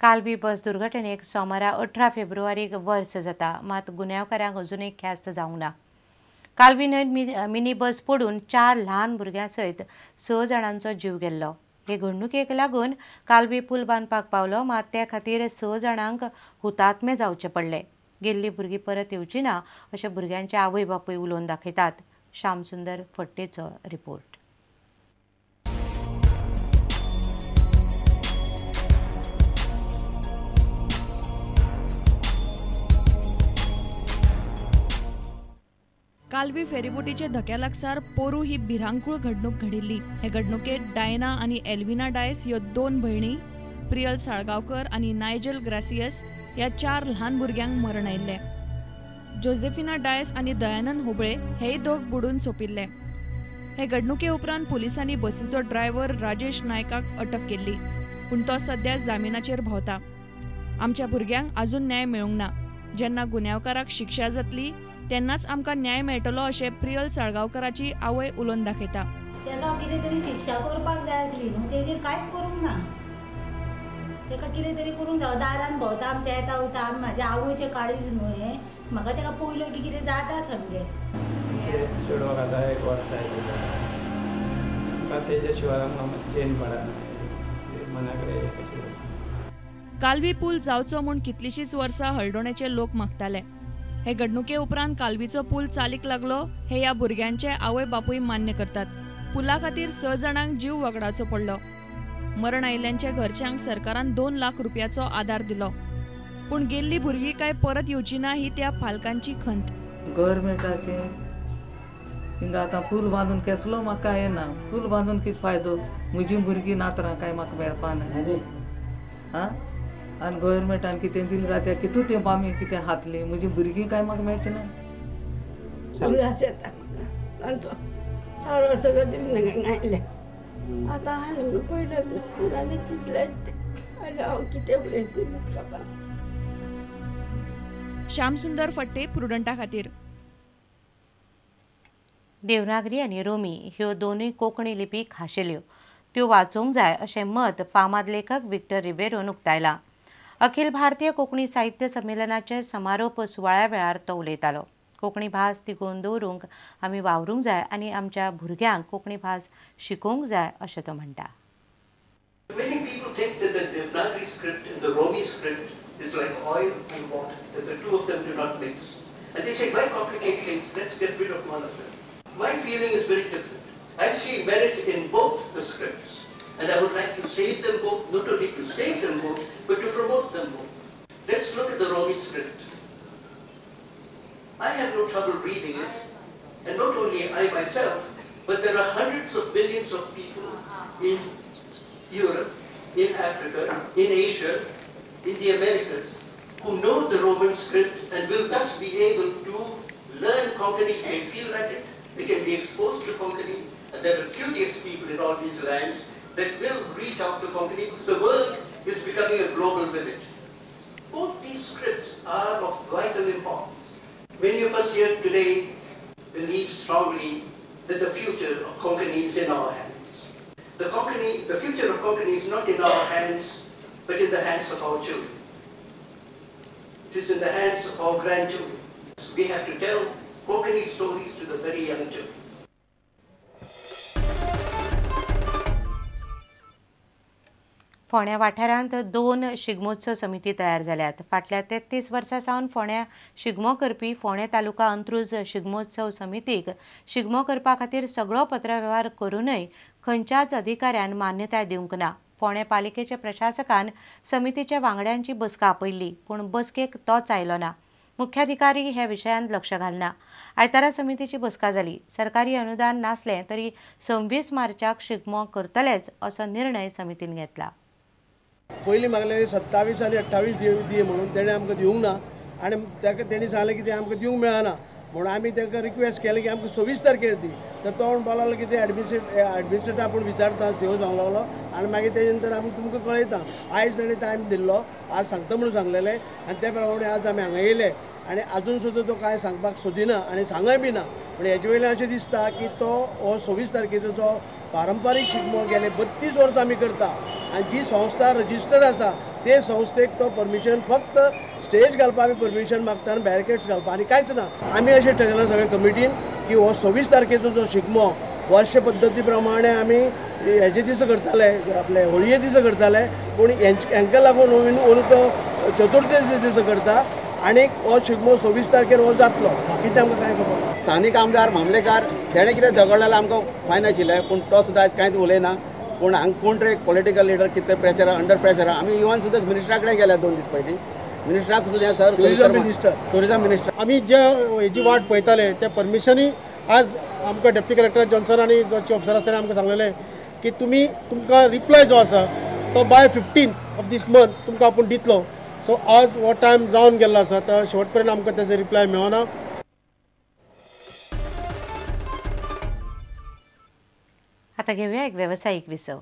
कालबी बस दुर्घटनेक सोमारा 18 फेब्रुवारीक वर्स जाता, मात गुन्यांवकारांक अजूनय ख्यास्त जावंक ना। कालबी न्हंयत मिनी बस पडून 4 ल्हान भुरग्यां सयत 6 जाणांचो जीव गेल्लो। हे घडणुकेक लागून कालबी पूल बांदपाक पावलो, मात त्या खातीर 6 जाणांक हुतात्मे जावचे पडले। गेल्लीं भुरगीं परत येवची ना अशें भुरग्यांचे आवय बापूय उलोवन दाखयतात। श्यामसुंदर फडटेचो रिपोर्ट। कालबी फेरीबोटीचे धक्या लागसार पोरू ही भिरांकूळ घडणूक घडिल्ली। हे घडणुकेत डायना आणि एल्विना डायस ह्यो 2 भयणी, प्रियल साळगांवकर आणि नायजल ग्रासियस ह्या 4 ल्हान भुरग्यांक मरण आयिल्ले। जोसेफिना डायस आणि दयानंद होबळे हेय 2 बुडून सोंपिल्ले। हे घडणुके उपरांत पुलिसांनी बसीचो ड्रायव्हर राजेश नायकाक अटक केल्ली, पूण तो सध्या जामिनाचेर भोंवता। आमच्या भुरग्यांक अजून न्याय मेळूंक ना। जेन्ना गुन्यांवकाराक शिक्षा जातली तेन्नाच आमकां न्याय मेळटलो अशें प्रियल साळगांवकराची आवय उलोवन दाखयता। तेका कितें तरी शिक्षा करपाक जाय आसली न्हू, तेजेर कांयच करूंक ना। तेका कितें तरी करूंक जाय। दारान भोंवता आमच्या येता वयता, आमी म्हाज्या आवयचें काळीज न्हू हें। म्हाका तेका पयलो की कितें जाता समजें। चेडवाक आतां 1 वर्स जालें, तेजे शिवाय म्हाका चेन पडना मनाकडे कशें। कालबी पूल जावचो म्हूण कितलींशींच वर्सां हळडोणेचे लोक मागताले। हे घडणुके उपरांत कालबीचो पूल चालीक लागलो हे ह्या भुरग्यांचे आवय बापूय मान्य करतात। पुला खातीर 6 जाणांक जीव वगडावचो पडलो। मरण आयिल्ल्यांच्या घरच्यांक सरकारान 2 लाख रुपयाचो आदार दिलो, पूण गेल्लीं भुरगीं काय परत येवची ना ही त्या पालकांची खंत। गव्हर्मेंटाचे हिंगा आतां पूल बांदून केसलो म्हाका येना। पूल बांदून कितें फायदो? म्हजीं भुरगीं नातरां काय म्हाका मेळपा ना। आनी गव्हर्मेंटान कितें दिलें जाल्यार कितू तेंप आमी कितें खातलीं? म्हजीं भुरगीं काय म्हाका मेळची ना। सगळं दिलें आयलें आतां आलें म्हणून पयलें जालें कितलें आनी हांव कितें उलयतलें। श्यामसुंदर फडटे, प्रुडंटा खातीर। देवनागरी आनी रोमी ह्यो दोनूय कोंकणी लिपी खाशेल्यो, त्यो वाचूंक जाय अशें मत फामाद लेखक विक्टर रिबेरोन उक्तायलां। अखिल भारतीय कोंकणी साहित्य संमेलनाचे समारोप सुवाळ्या वेळार तो उलयतालो। कोंकणी भास तिगोवन दवरूंक आमी वावरूंक जाय आनी आमच्या भुरग्यांक कोंकणी भास शिकोवंक जाय अशें तो म्हणटा। Many people think that the Devanagari script and the Romi script is like oil and water, that the two of them do not mix. And they say, why complicate things? Let's get rid of one of them. My feeling is very different. I see merit in both the scripts. And I would like to save them both, not only to save them both, but to promote them both. Let's look at the Romi script. I have no trouble reading it, and not only I myself, but there are hundreds of millions of people in Europe, in Africa, in Asia, in the Americas, who know the Roman script and will thus be able to learn Konkani if they feel like it. They can be exposed to Konkani, and there are curious people in all these lands that will reach out to Konkani because the world is becoming a global village. Both these scripts are of vital importance. Many of us here today believe strongly that the future of Konkani is in our hands. The future of Konkani is not in our hands, but in the hands of our children. It is in the hands of our grandchildren. So we have to tell Konkani stories to the very young children. फोंड्या वाठारांत 2 शिगमोत्सव समिती तयार जाल्यात। फाटल्या 33 वर्सां सावन फोंड्या शिगमो करपी फोंडे तालुका अंत्रुज शिगमोत्सव समितीक शिगमो करपा खातीर सगळो पत्रव्यवहार करूनय खंयच्याच अधिकाऱ्यान मान्यताय दिवंक ना। फोंडे पालिकेच्या प्रशासकान समितीच्या वांगड्यांची बसका आपयल्ली, पूण बसकेक तोच आयलो ना। मुख्याधिकारी हे विशयांत लक्ष घालना। आयतारा समितीची बसका जाली। सरकारी अनुदान नासलें तरी 26 मार्चाक शिगमो करतलेच असो निर्णय समितीन घेतला। पयलीं मागलें 27 आनी 28 दी म्हणून तेणें आमकां दिवंक ना आनी ताका तेणी सांगलें की तें आमकां दिवंक मेळना म्हणून आमी ताका रिक्वेस्ट केलें की आमकां 26 तारखेर दी। तर तो म्हणून बोलालो की ते एडमिनिस्ट्रेटर आपूण विचारता, सीओ सांगूंक लागलो आनी मागीर तेजे नंतर आमी तुमकां कळयता। आयज ताणें टायम दिल्लो, आज सांगता म्हणून सांगलेलें आनी त्या प्रमाणे आज आमी हांगा येयले आनी आजून सुद्दां तो कांय सांगपाक सोदिना आनी सांगय बी ना। पूण हेजे वयल्यान अशें दिसता की तो हो 26 तारखेचो जो पारंपारीक शिगमो गेले 32 वर्सां आमी करता आनी जी संस्था रजिस्टर आसा ते संस्थेक तो परमिशन फक्त स्टेज घालपा आमी परमिशन मागता आनी बॅरिकेड्स घालपा आनी कांयच ना. आमी अशें ठरयलां सगळे कमिटीन की हो 26 तारखेचो जो शिगमो वर्ष पद्दती प्रमाणे आमी हेचे दीस करताले, आपले होळये दीस करताले, पूण हांकां लागून अंदू तो चतुर्थी दीस करता आनी हो शिगमो 26 तारखेर हो जातलो. कितें आमकां कांय खबर. स्थानीक आमदार मामलेकार तेणें कितें झगडलें आमकां फायन आशिल्लें, पूण तो सुद्दां आयज कांयच उलयना. पूण हांगा कोण रे पॉलिटिकल लिडर कितें प्रेशर अंडर प्रेशर आमी इवन सुद्दां मिनिस्टरा कडेन गेल्या 2 दीस पयलीं. मिनिस्टराक सुद्दां सर टुरिझम मिनिस्टर आमी जे हेजी वाट पळयताले ते परमिशनूय आज आमकां डेप्टी कलेक्टर जॉन्सन आनी जो चीफ ऑफिसर आसा ताणें आमकां सांगलेलें की तुमकां रिप्लाय जो आसा तो bye 15th of these month तुमकां आपूण दितलो. सो आज हो टायम जावन गेल्लो आसा, तर शेवट पर्यंत आमकां तेजो रिप्लाय मेळना. आता घेऊया एक व्यावसायिक विसव.